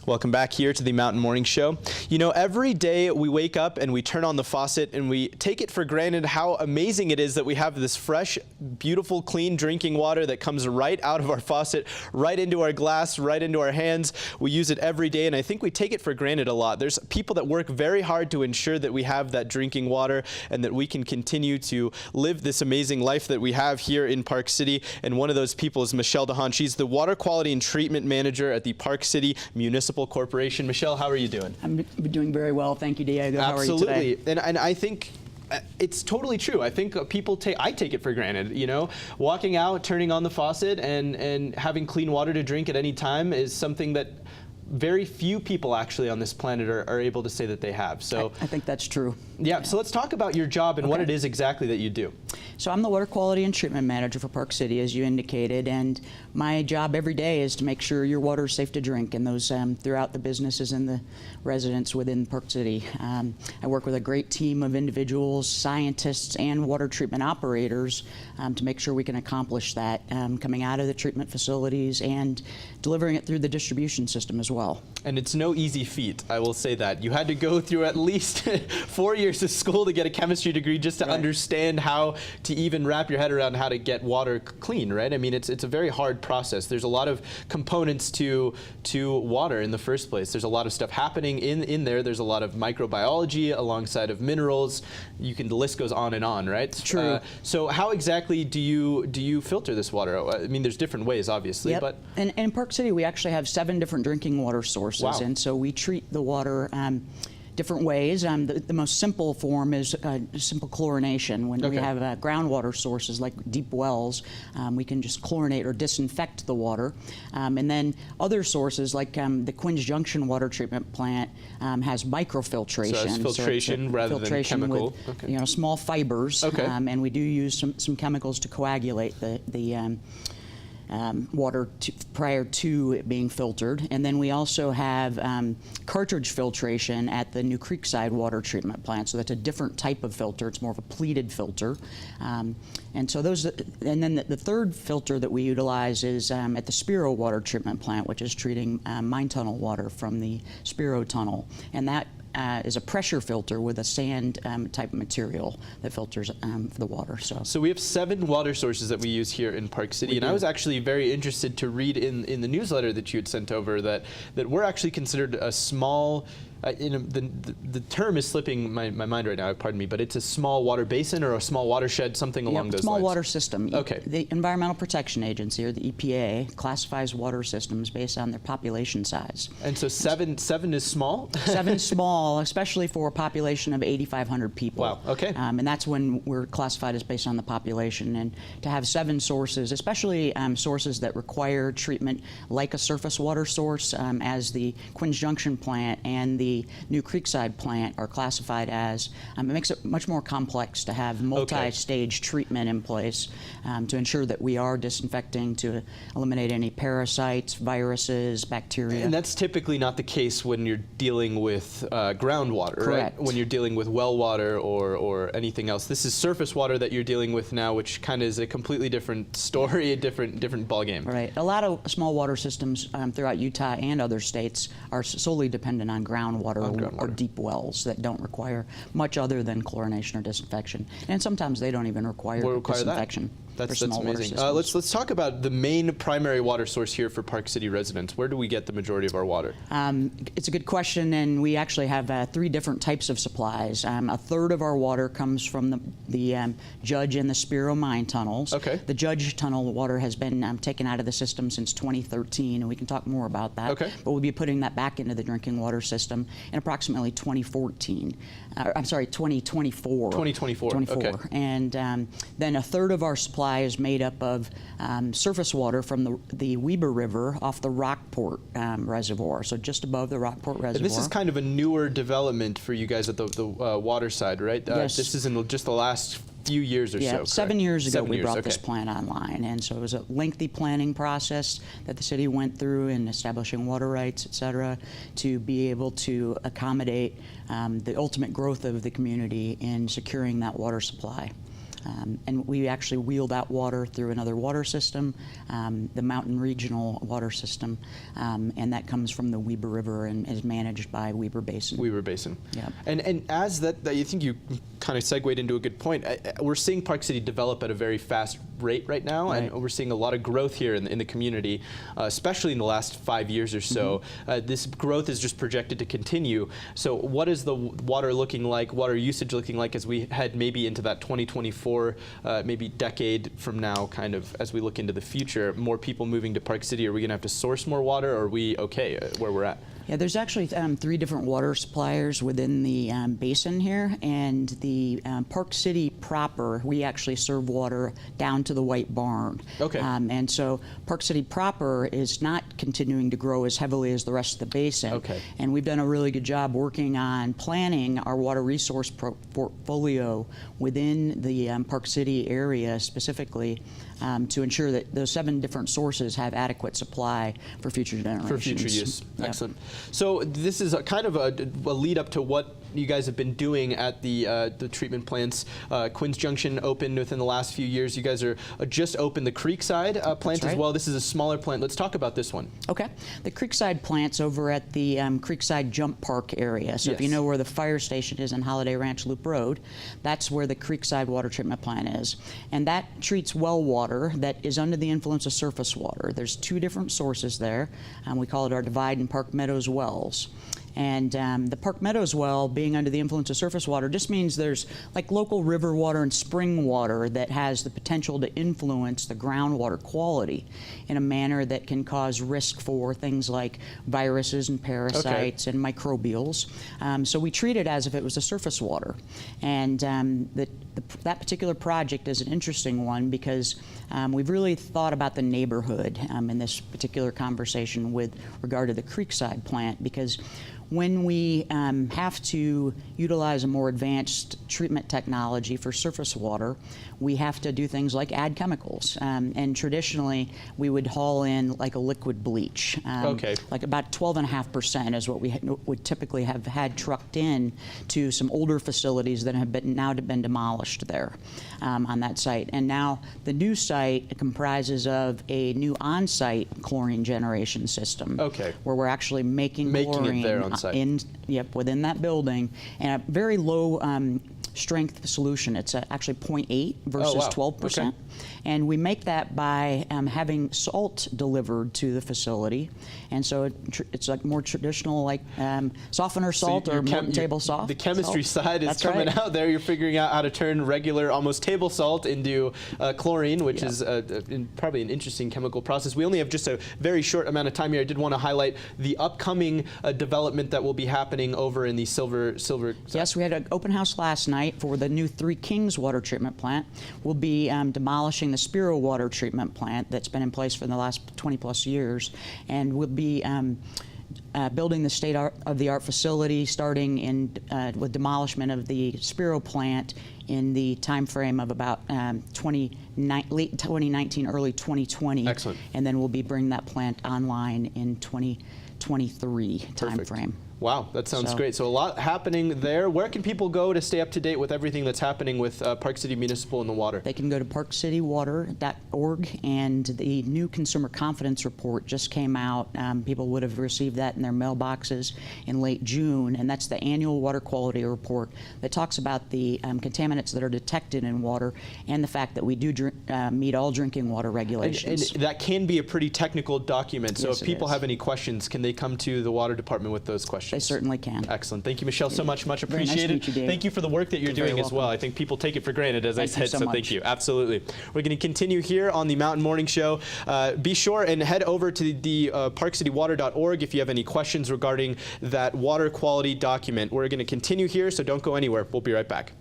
Welcome back here to the Mountain Morning Show. You know, every day we wake up and we turn on the faucet and we take it for granted how amazing it is that we have this fresh, beautiful, clean drinking water that comes right out of our faucet, right into our glass, right into our hands. We use it every day, and I think we take it for granted a lot. There's people that work very hard to ensure that we have that drinking water and that we can continue to live this amazing life that we have here in Park City. And one of those people is Michelle DeHaan. She's the Water Quality and Treatment Manager at the Park City Municipal Corporation. Michelle, how are you doing? I'm doing very well. Thank you, Diego. How Absolutely. are you today? And I think it's totally true. I think I take it for granted, you know, walking out, turning on the faucet and having clean water to drink at any time is something that very few people actually on this planet are able to say that they have. So I think that's true. Yeah, so let's talk about your job and what it is exactly that you do. So I'm the Water Quality and Treatment Manager for Park City, as you indicated, and my job every day is to make sure your water is safe to drink, and those throughout the businesses and the residents within Park City. I work with a great team of individuals, scientists, and water treatment operators to make sure we can accomplish that, coming out of the treatment facilities and delivering it through the distribution system as well. And it's no easy feat, I will say that. You had to go through at least 4 years of school to get a chemistry degree just to understand how to even wrap your head around how to get water clean, right? I mean, it's a very hard process. There's a lot of components to water in the first place. There's a lot of stuff happening in there. There's a lot of microbiology alongside of minerals. The list goes on and on, right? True. So how exactly do you filter this water? I mean, there's different ways, obviously, but and in Park City, we actually have 7 different drinking water sources. Wow. And so we treat the water different ways. The most simple form is simple chlorination. When we have groundwater sources like deep wells, we can just chlorinate or disinfect the water. And then other sources like the Quinns Junction water treatment plant has microfiltration. So it's filtration rather than chemical. With, you know, small fibers. And we do use some chemicals to coagulate the water prior to it being filtered. And then we also have cartridge filtration at the New Creekside water treatment plant. So that's a different type of filter. It's more of a pleated filter. And so and then the third filter that we utilize is at the Spiro water treatment plant, which is treating mine tunnel water from the Spiro tunnel. And that is a pressure filter with a sand type of material that filters the water. So we have 7 water sources that we use here in Park City, and I was actually very interested to read in the newsletter that you had sent over that we're actually considered a small. The term is slipping my mind right now, pardon me, but it's a small water basin or a small watershed, something along those lines. Small water system. Okay. The Environmental Protection Agency, or the EPA, classifies water systems based on their population size. And so seven is small? 7 small, especially for a population of 8,500 people. Wow, okay. And that's when we're classified as based on the population. And to have 7 sources, especially sources that require treatment like a surface water source, as the Quinns Junction plant and the New Creekside plant are classified as, it makes it much more complex to have multi-stage treatment in place to ensure that we are disinfecting to eliminate any parasites, viruses, bacteria. And that's typically not the case when you're dealing with groundwater, Correct. Right? When you're dealing with well water or anything else. This is surface water that you're dealing with now, which kind of is a completely different story, a different ballgame. Right. A lot of small water systems throughout Utah and other states are solely dependent on groundwater or deep wells that don't require much other than chlorination or disinfection. And sometimes they don't even require disinfection. That's amazing. Let's talk about the main primary water source here for Park City residents. Where do we get the majority of our water? It's a good question, and we actually have 3 different types of supplies. A third of our water comes from the Judge and the Spiro mine tunnels. The Judge tunnel water has been taken out of the system since 2013, and we can talk more about that. But we'll be putting that back into the drinking water system in approximately 2014. I'm sorry, 2024. 2024. And then a third of our supply is made up of surface water from the Weber River off the Rockport reservoir, so just above the Rockport reservoir. And this is kind of a newer development for you guys at the water side, right? Yes. This is in just the last few years or so. Yeah, 7 years ago we brought this plant online, and so it was a lengthy planning process that the city went through in establishing water rights, et cetera, to be able to accommodate the ultimate growth of the community in securing that water supply. And we actually wheel that water through another water system, the Mountain Regional Water System, and that comes from the Weber River and is managed by Weber Basin. Weber Basin. Yeah. And as that, I think you kind of segued into a good point. We're seeing Park City develop at a very fast rate right now, and we're seeing a lot of growth here in the community, especially in the last 5 years or so. This growth is just projected to continue. So what is the water looking like, water usage looking like as we head maybe into that 2024, maybe decade from now, kind of as we look into the future? More people moving to Park City, are we going to have to source more water, or are we okay where we're at? Yeah, there's actually 3 different water suppliers within the basin here, and the Park City proper, we actually serve water down to the White Barn. Okay. And so Park City proper is not continuing to grow as heavily as the rest of the basin. Okay. And we've done a really good job working on planning our water resource portfolio within the Park City area specifically to ensure that those 7 different sources have adequate supply for future generations. For future use. Yep. Excellent. So this is kind of a lead up to what you guys have been doing at the treatment plants. Quinn's Junction opened within the last few years. You guys are just opened the Creekside plant as well. This is a smaller plant. Let's talk about this one. Okay. The Creekside plant's over at the Creekside Jump Park area. So if you know where the fire station is on Holiday Ranch Loop Road, that's where the Creekside water treatment plant is. And that treats well water that is under the influence of surface water. There's 2 different sources there. We call it our Divide and Park Meadows wells. And the Park Meadows well, being under the influence of surface water, just means there's like local river water and spring water that has the potential to influence the groundwater quality in a manner that can cause risk for things like viruses and parasites and microbials. So we treat it as if it was a surface water. And that particular project is an interesting one because we've really thought about the neighborhood in this particular conversation with regard to the Creekside plant, because when we have to utilize a more advanced treatment technology for surface water, we have to do things like add chemicals. And traditionally, we would haul in like a liquid bleach. Like about 12.5% is what we would typically have had trucked in to some older facilities that have now been demolished there on that site. And now the new site comprises of a new on-site chlorine generation system. Where we're actually making chlorine it there on site. Within that building, and a very low strength solution. It's actually 0.8 versus 12%. And we make that by having salt delivered to the facility. And so it's like more traditional, like softener salt or table salt. The chemistry side is coming out there. You're figuring out how to turn regular, almost table salt into chlorine, which is probably an interesting chemical process. We only have just a very short amount of time here. I did want to highlight the upcoming development that will be happening over in the Silver. Yes, we had an open house last night for the new 3 Kings water treatment plant. We'll be demolishing the Spiro water treatment plant that's been in place for the last 20+ years, and we'll be building the state-of-the-art facility starting with demolishment of the Spiro plant in the time frame of about late 2019, early 2020. Excellent. And then we'll be bringing that plant online in 2023 time frame. Wow, that sounds great. So a lot happening there. Where can people go to stay up to date with everything that's happening with Park City Municipal and the water? They can go to parkcitywater.org, and the new Consumer Confidence Report just came out. People would have received that in their mailboxes in late June, and that's the annual water quality report that talks about the contaminants that are detected in water and the fact that we do meet all drinking water regulations. And that can be a pretty technical document, so if people have any questions, can they come to the Water Department with those questions? They certainly can. Excellent. Thank you, Michelle, so much. Much Very appreciated. nice to meet you, Dave. Thank you for the work that you're doing as well. I think people take it for granted, as I said, so thank you. Absolutely. We're going to continue here on the Mountain Morning Show. Be sure and head over to the parkcitywater.org if you have any questions regarding that water quality document. We're going to continue here, so don't go anywhere. We'll be right back.